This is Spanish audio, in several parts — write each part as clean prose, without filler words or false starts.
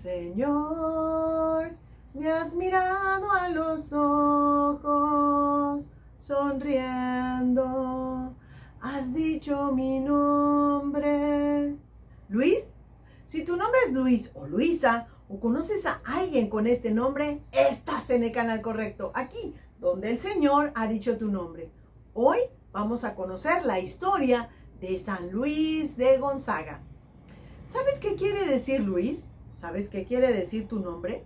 Señor, me has mirado a los ojos, sonriendo, has dicho mi nombre. Luis, si tu nombre es Luis o Luisa, o conoces a alguien con este nombre, estás en el canal correcto, aquí, donde el Señor ha dicho tu nombre. Hoy vamos a conocer la historia de San Luis de Gonzaga. ¿Sabes qué quiere decir Luis? ¿Sabes qué quiere decir tu nombre?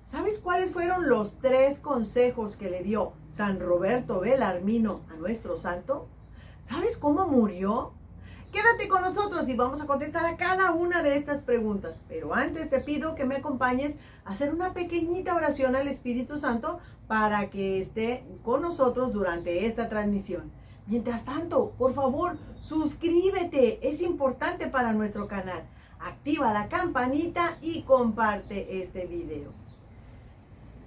¿Sabes cuáles fueron los 3 consejos que le dio San Roberto Belarmino a nuestro santo? ¿Sabes cómo murió? Quédate con nosotros y vamos a contestar a cada una de estas preguntas. Pero antes te pido que me acompañes a hacer una pequeñita oración al Espíritu Santo para que esté con nosotros durante esta transmisión. Mientras tanto, por favor, suscríbete. Es importante para nuestro canal. Activa la campanita y comparte este video.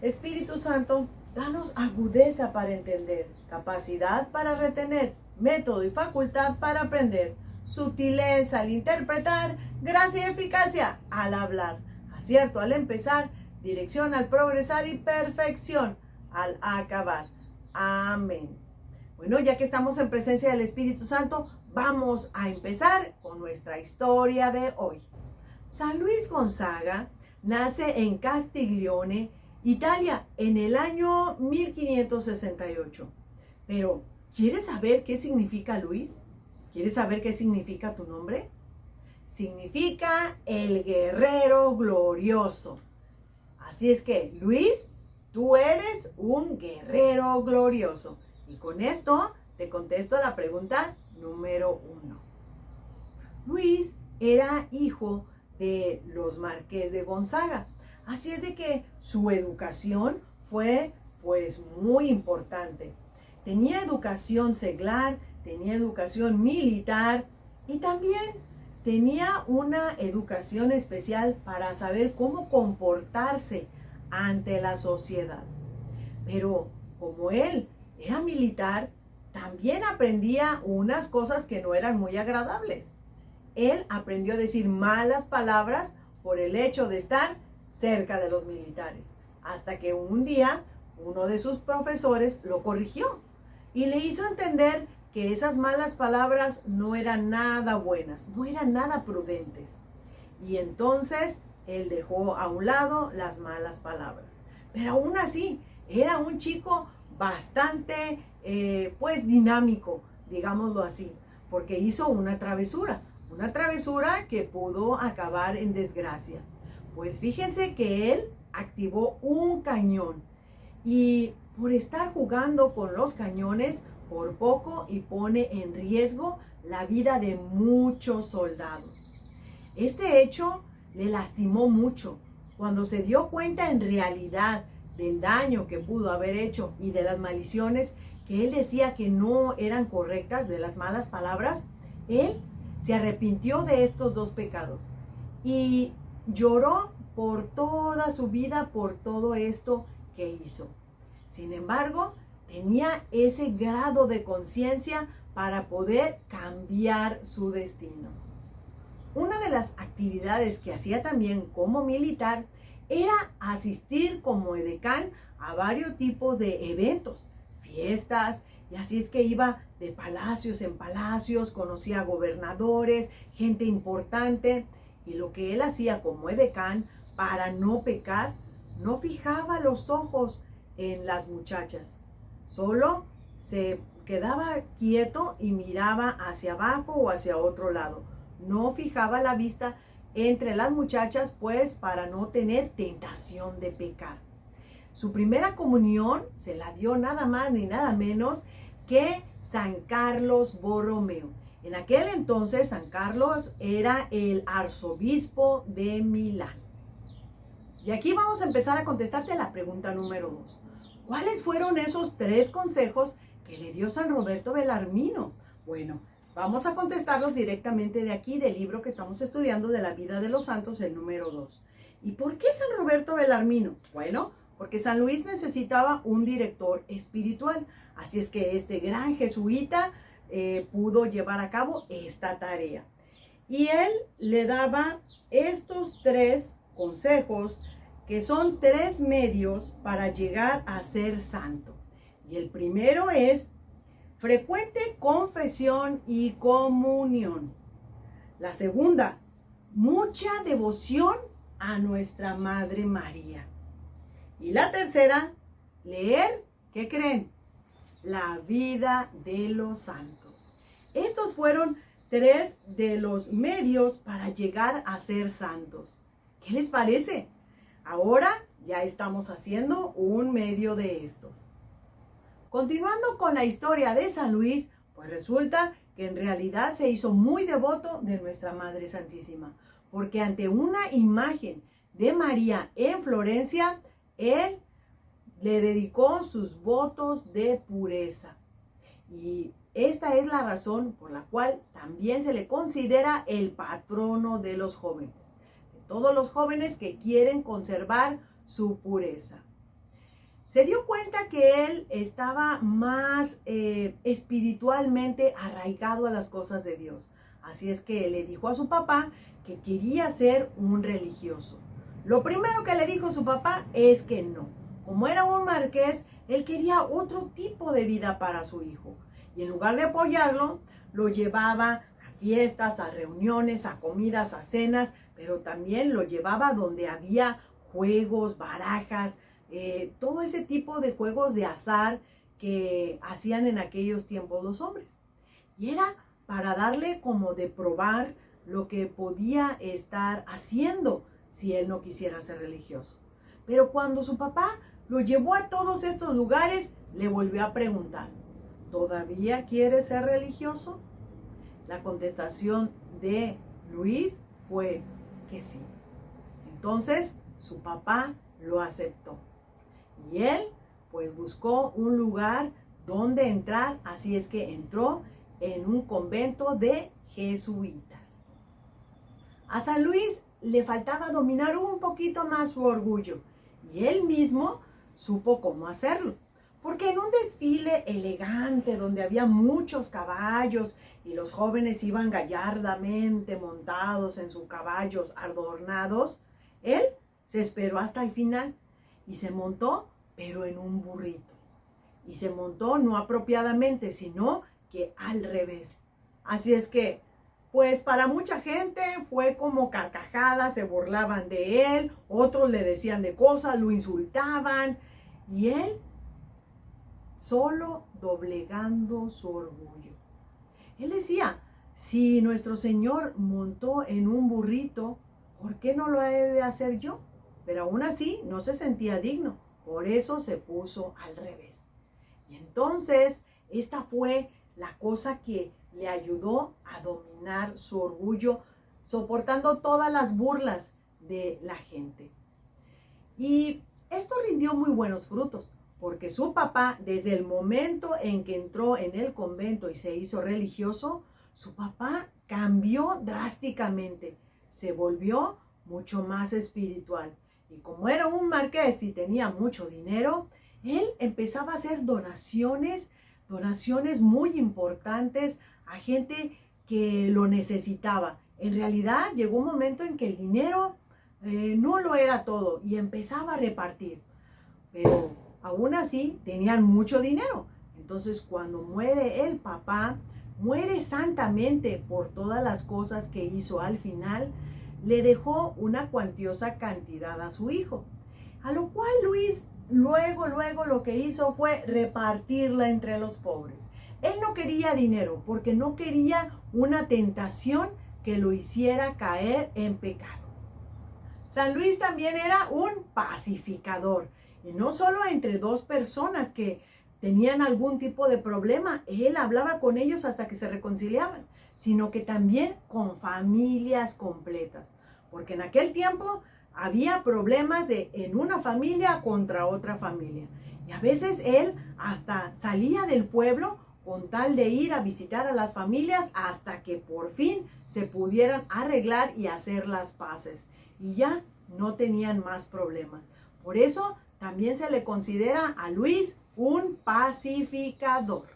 Espíritu Santo, danos agudeza para entender, capacidad para retener, método y facultad para aprender, sutileza al interpretar, gracia y eficacia al hablar, acierto al empezar, dirección al progresar y perfección al acabar. Amén. Bueno, ya que estamos en presencia del Espíritu Santo, vamos a empezar con nuestra historia de hoy. San Luis Gonzaga nace en Castiglione, Italia, en el año 1568. Pero, ¿quieres saber qué significa Luis? ¿Quieres saber qué significa tu nombre? Significa el guerrero glorioso. Así es que, Luis, tú eres un guerrero glorioso. Y con esto te contesto la pregunta número 1. Luis era hijo de los Marqués de Gonzaga. Así es de que su educación fue pues muy importante. Tenía educación seglar, tenía educación militar y también tenía una educación especial para saber cómo comportarse ante la sociedad. Pero como él era militar, también aprendía unas cosas que no eran muy agradables. Él aprendió a decir malas palabras por el hecho de estar cerca de los militares, hasta que un día uno de sus profesores lo corrigió y le hizo entender que esas malas palabras no eran nada buenas, no eran nada prudentes. Y entonces él dejó a un lado las malas palabras. Pero aún así, era un chico bastante, pues dinámico, digámoslo así, porque hizo una travesura que pudo acabar en desgracia. Pues fíjense que él activó un cañón y por estar jugando con los cañones, por poco y pone en riesgo la vida de muchos soldados. Este hecho le lastimó mucho. Cuando se dio cuenta en realidad del daño que pudo haber hecho y de las maldiciones que él decía que no eran correctas, de las malas palabras, él se arrepintió de estos 2 pecados y lloró por toda su vida por todo esto que hizo. Sin embargo, tenía ese grado de conciencia para poder cambiar su destino. Una de las actividades que hacía también como militar era asistir como edecán a varios tipos de eventos, fiestas, y así es que iba de palacios en palacios, conocía gobernadores, gente importante, y lo que él hacía como edecán para no pecar, no fijaba los ojos en las muchachas, solo se quedaba quieto y miraba hacia abajo o hacia otro lado. No fijaba la vista entre las muchachas, pues para no tener tentación de pecar. Su primera comunión se la dio nada más ni nada menos que San Carlos Borromeo. En aquel entonces San Carlos era el arzobispo de Milán. Y aquí vamos a empezar a contestarte la pregunta número 2. ¿Cuáles fueron esos 3 consejos que le dio San Roberto Belarmino? Bueno, vamos a contestarlos directamente de aquí, del libro que estamos estudiando de la vida de los santos, el número 2. ¿Y por qué San Roberto Belarmino? Bueno, porque San Luis necesitaba un director espiritual. Así es que este gran jesuita pudo llevar a cabo esta tarea. Y él le daba estos 3 consejos que son 3 medios para llegar a ser santo. Y el primero es frecuente confesión y comunión. La segunda, mucha devoción a nuestra Madre María. Y la tercera, leer, ¿qué creen? La vida de los santos. Estos fueron 3 de los medios para llegar a ser santos. ¿Qué les parece? Ahora ya estamos haciendo un medio de estos. Continuando con la historia de San Luis, pues resulta que en realidad se hizo muy devoto de nuestra Madre Santísima, porque ante una imagen de María en Florencia, él le dedicó sus votos de pureza. Y esta es la razón por la cual también se le considera el patrono de los jóvenes, de todos los jóvenes que quieren conservar su pureza. Se dio cuenta que él estaba más espiritualmente arraigado a las cosas de Dios. Así es que le dijo a su papá que quería ser un religioso. Lo primero que le dijo su papá es que no. Como era un marqués, él quería otro tipo de vida para su hijo. Y en lugar de apoyarlo, lo llevaba a fiestas, a reuniones, a comidas, a cenas, pero también lo llevaba donde había juegos, barajas, todo ese tipo de juegos de azar que hacían en aquellos tiempos los hombres. Y era para darle como de probar lo que podía estar haciendo si él no quisiera ser religioso. Pero cuando su papá lo llevó a todos estos lugares, le volvió a preguntar, ¿todavía quieres ser religioso? La contestación de Luis fue que sí. Entonces su papá lo aceptó. Y él pues buscó un lugar donde entrar, así es que entró en un convento de jesuitas. A San Luis le faltaba dominar un poquito más su orgullo y él mismo supo cómo hacerlo. Porque en un desfile elegante donde había muchos caballos y los jóvenes iban gallardamente montados en sus caballos adornados, él se esperó hasta el final y se montó, pero en un burrito. Y se montó no apropiadamente, sino que al revés. Así es que, pues para mucha gente fue como carcajadas, se burlaban de él, otros le decían de cosas, lo insultaban, y él solo doblegando su orgullo. Él decía, si nuestro Señor montó en un burrito, ¿por qué no lo he de hacer yo? Pero aún así no se sentía digno, por eso se puso al revés. Y entonces esta fue la cosa que le ayudó a dominar su orgullo, soportando todas las burlas de la gente. Y esto rindió muy buenos frutos, porque su papá, desde el momento en que entró en el convento y se hizo religioso, su papá cambió drásticamente, se volvió mucho más espiritual. Y como era un marqués y tenía mucho dinero, él empezaba a hacer donaciones muy importantes a gente que lo necesitaba. En realidad llegó un momento en que el dinero no lo era todo y empezaba a repartir. Pero aún así tenían mucho dinero. Entonces cuando muere el papá, muere santamente por todas las cosas que hizo al final, le dejó una cuantiosa cantidad a su hijo. A lo cual Luis luego lo que hizo fue repartirla entre los pobres. Él no quería dinero porque no quería una tentación que lo hiciera caer en pecado. San Luis también era un pacificador. Y no solo entre dos personas que tenían algún tipo de problema, él hablaba con ellos hasta que se reconciliaban, sino que también con familias completas. Porque en aquel tiempo había problemas en una familia contra otra familia. Y a veces él hasta salía del pueblo con tal de ir a visitar a las familias hasta que por fin se pudieran arreglar y hacer las paces. Y ya no tenían más problemas. Por eso también se le considera a Luis un pacificador.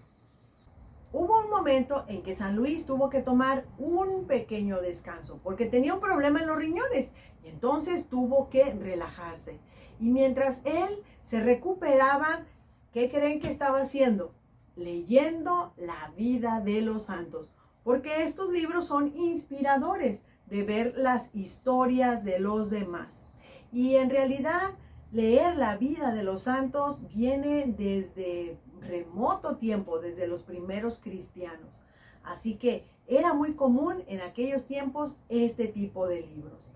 hubo un momento en que San Luis tuvo que tomar un pequeño descanso porque tenía un problema en los riñones y entonces tuvo que relajarse. Y mientras él se recuperaba, ¿qué creen que estaba haciendo? Leyendo la vida de los santos, porque estos libros son inspiradores de ver las historias de los demás. Y en realidad, leer la vida de los santos viene desde remoto tiempo, desde los primeros cristianos. Así que era muy común en aquellos tiempos este tipo de libros.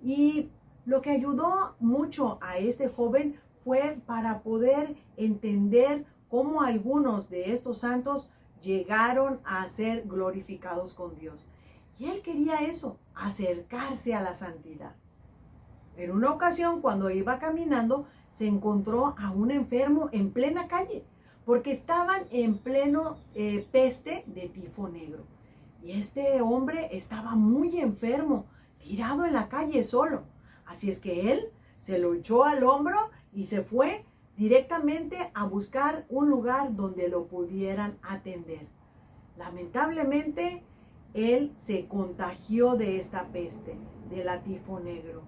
Y lo que ayudó mucho a este joven fue para poder entender cómo algunos de estos santos llegaron a ser glorificados con Dios. Y él quería eso, acercarse a la santidad. En una ocasión, cuando iba caminando, se encontró a un enfermo en plena calle, porque estaban en pleno peste de tifo negro. Y este hombre estaba muy enfermo, tirado en la calle solo. Así es que él se lo echó al hombro y se fue directamente a buscar un lugar donde lo pudieran atender. Lamentablemente, él se contagió de esta peste, del tifo negro.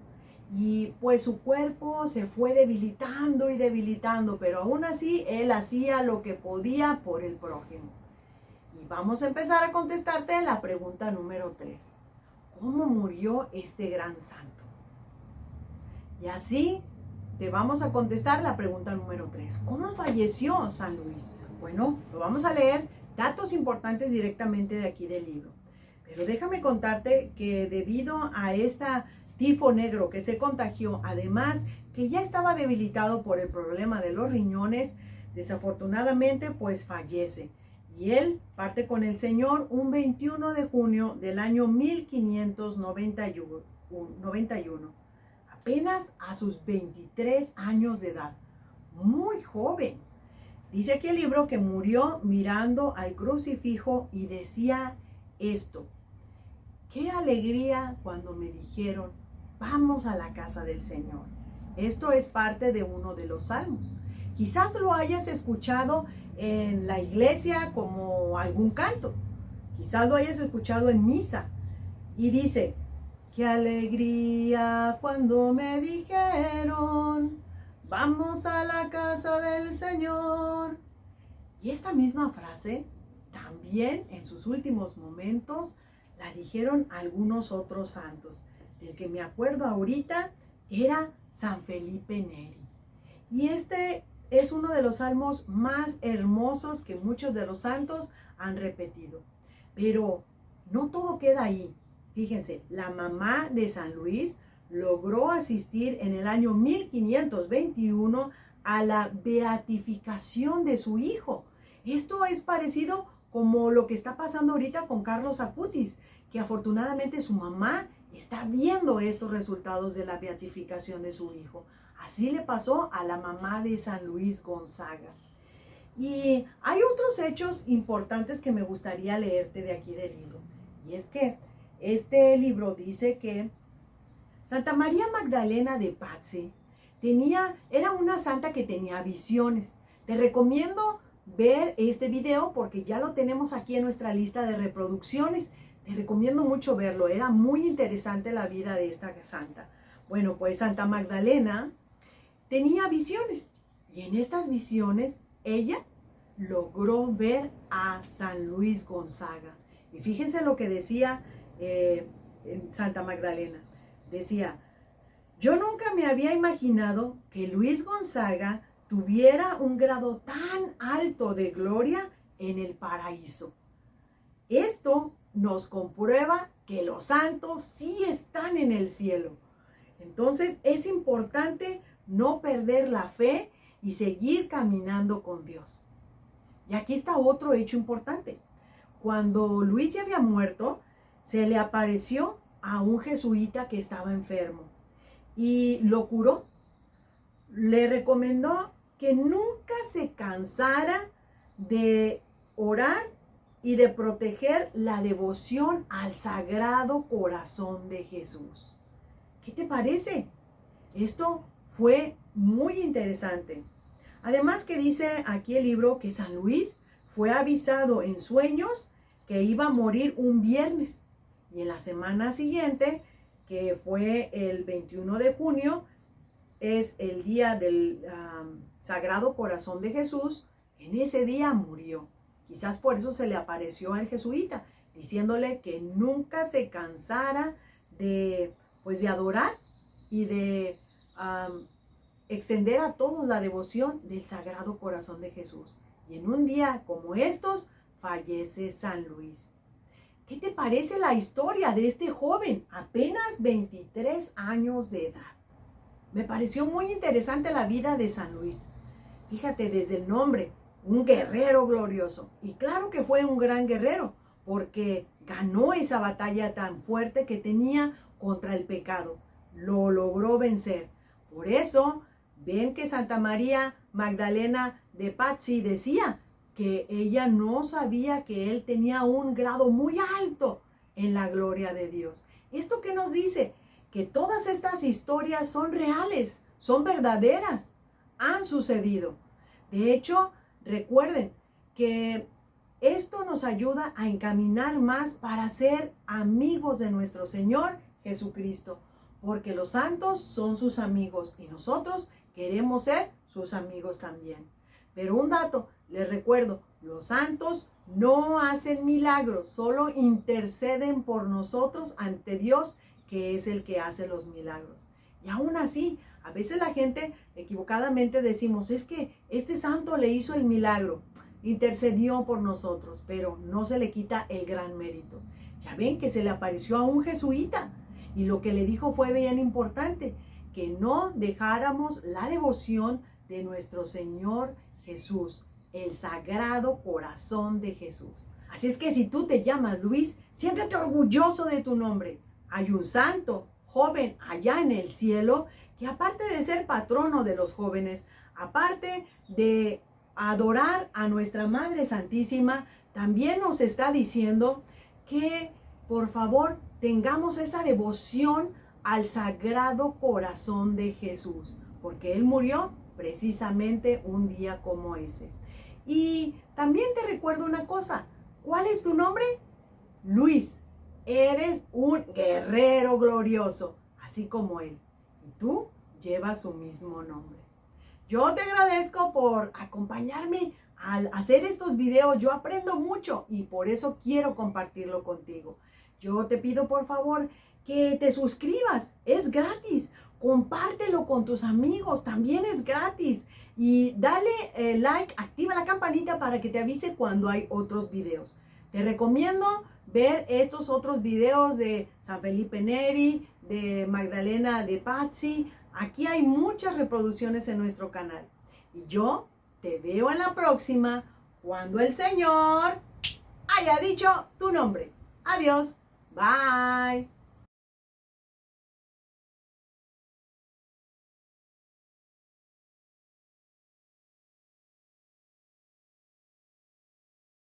Y pues su cuerpo se fue debilitando y debilitando, pero aún así él hacía lo que podía por el prójimo. Y vamos a empezar a contestarte la pregunta número 3. ¿Cómo murió este gran santo? Y así te vamos a contestar la pregunta número 3. ¿Cómo falleció San Luis? Bueno, lo vamos a leer, datos importantes directamente de aquí del libro. Pero déjame contarte que debido a esta tifo negro que se contagió, además que ya estaba debilitado por el problema de los riñones, desafortunadamente pues fallece. Y él parte con el Señor un 21 de junio del año 1591, apenas a sus 23 años de edad, muy joven. Dice aquí el libro que murió mirando al crucifijo y decía esto: qué alegría cuando me dijeron, vamos a la casa del Señor. Esto es parte de uno de los salmos. Quizás lo hayas escuchado en la iglesia como algún canto. Quizás lo hayas escuchado en misa. Y dice, qué alegría cuando me dijeron, vamos a la casa del Señor. Y esta misma frase también en sus últimos momentos la dijeron algunos otros santos. Del que me acuerdo ahorita era San Felipe Neri. Y este es uno de los salmos más hermosos que muchos de los santos han repetido. Pero no todo queda ahí. Fíjense, la mamá de San Luis logró asistir en el año 1521 a la beatificación de su hijo. Esto es parecido como lo que está pasando ahorita con Carlos Acutis, que afortunadamente su mamá está viendo estos resultados de la beatificación de su hijo. Así le pasó a la mamá de San Luis Gonzaga. Y hay otros hechos importantes que me gustaría leerte de aquí del libro. Y es que este libro dice que Santa María Magdalena de Pazzi era una santa que tenía visiones. Te recomiendo ver este video porque ya lo tenemos aquí en nuestra lista de reproducciones. Te recomiendo mucho verlo, era muy interesante la vida de esta santa. Bueno, pues Santa Magdalena tenía visiones y en estas visiones ella logró ver a San Luis Gonzaga. Y fíjense lo que decía Santa Magdalena. Decía, yo nunca me había imaginado que Luis Gonzaga tuviera un grado tan alto de gloria en el paraíso. Esto nos comprueba que los santos sí están en el cielo. Entonces es importante no perder la fe y seguir caminando con Dios. Y aquí está otro hecho importante. Cuando Luis ya había muerto, se le apareció a un jesuita que estaba enfermo y lo curó. Le recomendó que nunca se cansara de orar y de proteger la devoción al Sagrado Corazón de Jesús. ¿Qué te parece? Esto fue muy interesante. Además que dice aquí el libro que San Luis fue avisado en sueños que iba a morir un viernes. Y en la semana siguiente, que fue el 21 de junio, es el día del Sagrado Corazón de Jesús. En ese día murió. Quizás por eso se le apareció al jesuita, diciéndole que nunca se cansara de adorar y de extender a todos la devoción del Sagrado Corazón de Jesús. Y en un día como estos, fallece San Luis. ¿Qué te parece la historia de este joven? Apenas 23 años de edad. Me pareció muy interesante la vida de San Luis. Fíjate, desde el nombre, un guerrero glorioso. Y claro que fue un gran guerrero, porque ganó esa batalla tan fuerte que tenía contra el pecado. Lo logró vencer. Por eso, ven que Santa María Magdalena de Pazzi decía que ella no sabía que él tenía un grado muy alto en la gloria de Dios. ¿Esto qué nos dice? Que todas estas historias son reales, son verdaderas, han sucedido. De hecho, recuerden que esto nos ayuda a encaminar más para ser amigos de nuestro Señor Jesucristo, porque los santos son sus amigos y nosotros queremos ser sus amigos también. Pero un dato, les recuerdo, los santos no hacen milagros, solo interceden por nosotros ante Dios, que es el que hace los milagros. Y aún así, a veces la gente equivocadamente decimos, es que este santo le hizo el milagro, intercedió por nosotros, pero no se le quita el gran mérito. Ya ven que se le apareció a un jesuita y lo que le dijo fue bien importante, que no dejáramos la devoción de nuestro Señor Jesús, el Sagrado Corazón de Jesús. Así es que si tú te llamas Luis, siéntete orgulloso de tu nombre. Hay un santo joven allá en el cielo que aparte de ser patrono de los jóvenes, aparte de adorar a nuestra Madre Santísima, también nos está diciendo que por favor tengamos esa devoción al Sagrado Corazón de Jesús, porque Él murió precisamente un día como ese. Y también te recuerdo una cosa, ¿cuál es tu nombre? Luis. Eres un guerrero glorioso, así como Él. Y tú llevas su mismo nombre. Yo te agradezco por acompañarme al hacer estos videos. Yo aprendo mucho y por eso quiero compartirlo contigo. Yo te pido por favor que te suscribas. Es gratis. Compártelo con tus amigos. También es gratis. Y dale like, activa la campanita para que te avise cuando hay otros videos. Te recomiendo ver estos otros videos de San Felipe Neri, de Magdalena de Pazzi. Aquí hay muchas reproducciones en nuestro canal. Y yo te veo en la próxima cuando el Señor haya dicho tu nombre. Adiós. Bye.